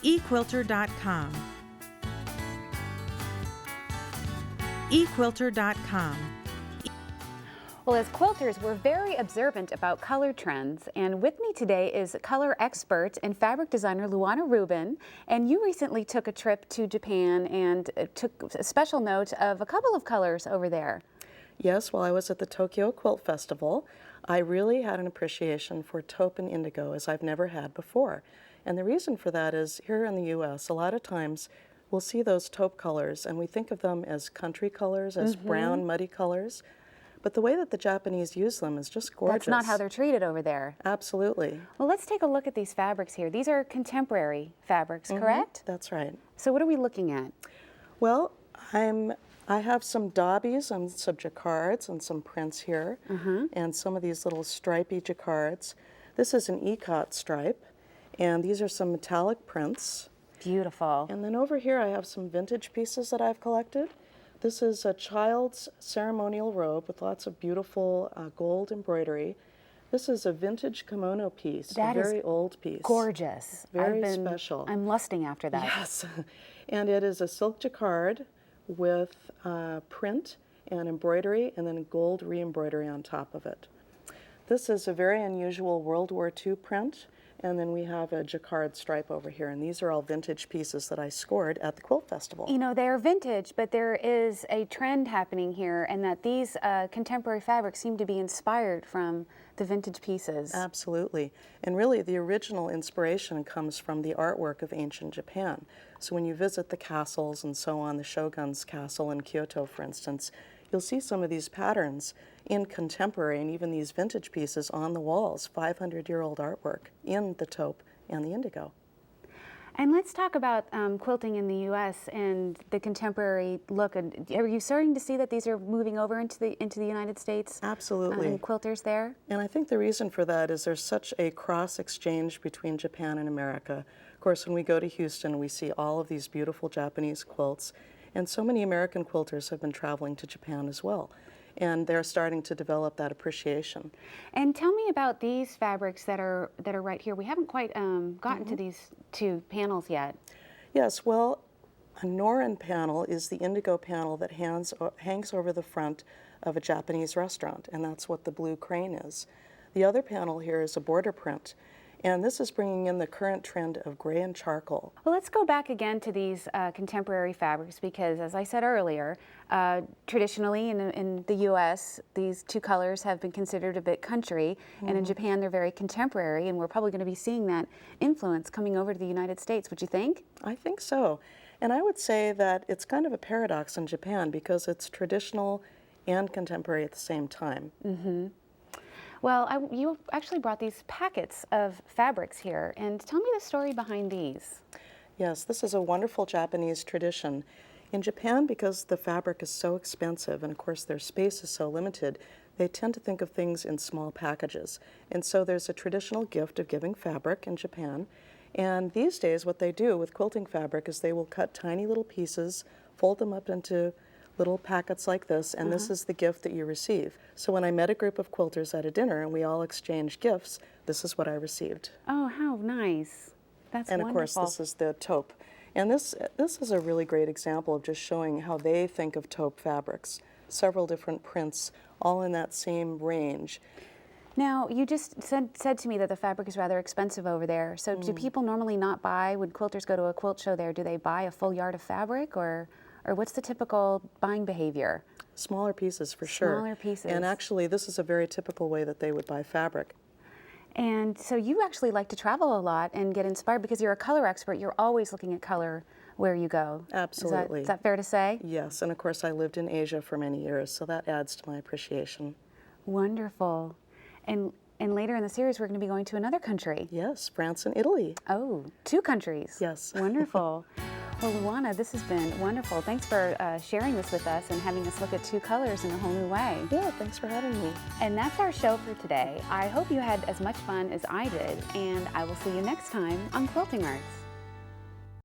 eQuilter.com. eQuilter.com. Well, as quilters, we're very observant about color trends, and with me today is color expert and fabric designer Luana Rubin. And you recently took a trip to Japan and took a special note of a couple of colors over there. Yes, while I was at the Tokyo Quilt Festival, I really had an appreciation for taupe and indigo as I've never had before. And the reason for that is here in the U.S., a lot of times we'll see those taupe colors and we think of them as country colors, as brown, muddy colors. But the way that the Japanese use them is just gorgeous. That's not how they're treated over there. Absolutely. Well, let's take a look at these fabrics here. These are contemporary fabrics, correct? That's right. So what are we looking at? Well, I have some dobbies and some jacquards and some prints here, and some of these little stripy jacquards. This is an ikat stripe, and these are some metallic prints. Beautiful. And then over here I have some vintage pieces that I've collected. This is a child's ceremonial robe with lots of beautiful gold embroidery. This is a vintage kimono piece, a very old piece. Gorgeous. Very special. I'm lusting after that. Yes. And it is a silk jacquard with print and embroidery and then gold re-embroidery on top of it. This is a very unusual World War II print. And then we have a jacquard stripe over here, and these are all vintage pieces that I scored at the Quilt Festival. You know, they're vintage, but there is a trend happening here, and that these contemporary fabrics seem to be inspired from the vintage pieces. Absolutely. And really, the original inspiration comes from the artwork of ancient Japan. So when you visit the castles and so on, the Shogun's castle in Kyoto, for instance, you'll see some of these patterns in contemporary and even these vintage pieces on the walls, 500-year-old artwork in the taupe and the indigo. And let's talk about quilting in the U.S. and the contemporary look. Are you starting to see that these are moving over into the United States? Absolutely. Quilters there? And I think the reason for that is there's such a cross-exchange between Japan and America. Of course, when we go to Houston, we see all of these beautiful Japanese quilts. And so many American quilters have been traveling to Japan as well. And they're starting to develop that appreciation. And tell me about these fabrics that are right here. We haven't quite gotten to these two panels yet. Yes, well, a Norin panel is the indigo panel that hangs over the front of a Japanese restaurant, and that's what the blue crane is. The other panel here is a border print. And this is bringing in the current trend of gray and charcoal. Well, let's go back again to these contemporary fabrics because, as I said earlier, traditionally in the U.S., these two colors have been considered a bit country, and in Japan they're very contemporary, and we're probably going to be seeing that influence coming over to the United States. Would you think? I think so. And I would say that it's kind of a paradox in Japan because it's traditional and contemporary at the same time. Well, you actually brought these packets of fabrics here, and tell me the story behind these. Yes, this is a wonderful Japanese tradition. In Japan, because the fabric is so expensive, and of course their space is so limited, they tend to think of things in small packages. And so there's a traditional gift of giving fabric in Japan. And these days, what they do with quilting fabric is they will cut tiny little pieces, fold them up into little packets like this, and this is the gift that you receive. So when I met a group of quilters at a dinner and we all exchanged gifts, this is what I received. Oh, how nice. That's wonderful. And of course, this is the taupe. And this is a really great example of just showing how they think of taupe fabrics. Several different prints, all in that same range. Now, you just said to me that the fabric is rather expensive over there. So do people normally not buy, when quilters go to a quilt show there, do they buy a full yard of fabric, or what's the typical buying behavior? Smaller pieces, for sure. Smaller pieces. And actually, this is a very typical way that they would buy fabric. And so you actually like to travel a lot and get inspired because you're a color expert. You're always looking at color where you go. Absolutely. Is that fair to say? Yes, and of course I lived in Asia for many years, so that adds to my appreciation. Wonderful. And later in the series, we're going to be going to another country. Yes, France and Italy. Oh, two countries. Yes. Wonderful. Well, Luana, this has been wonderful. Thanks for sharing this with us and having us look at two colors in a whole new way. Yeah, thanks for having me. And that's our show for today. I hope you had as much fun as I did, and I will see you next time on Quilting Arts.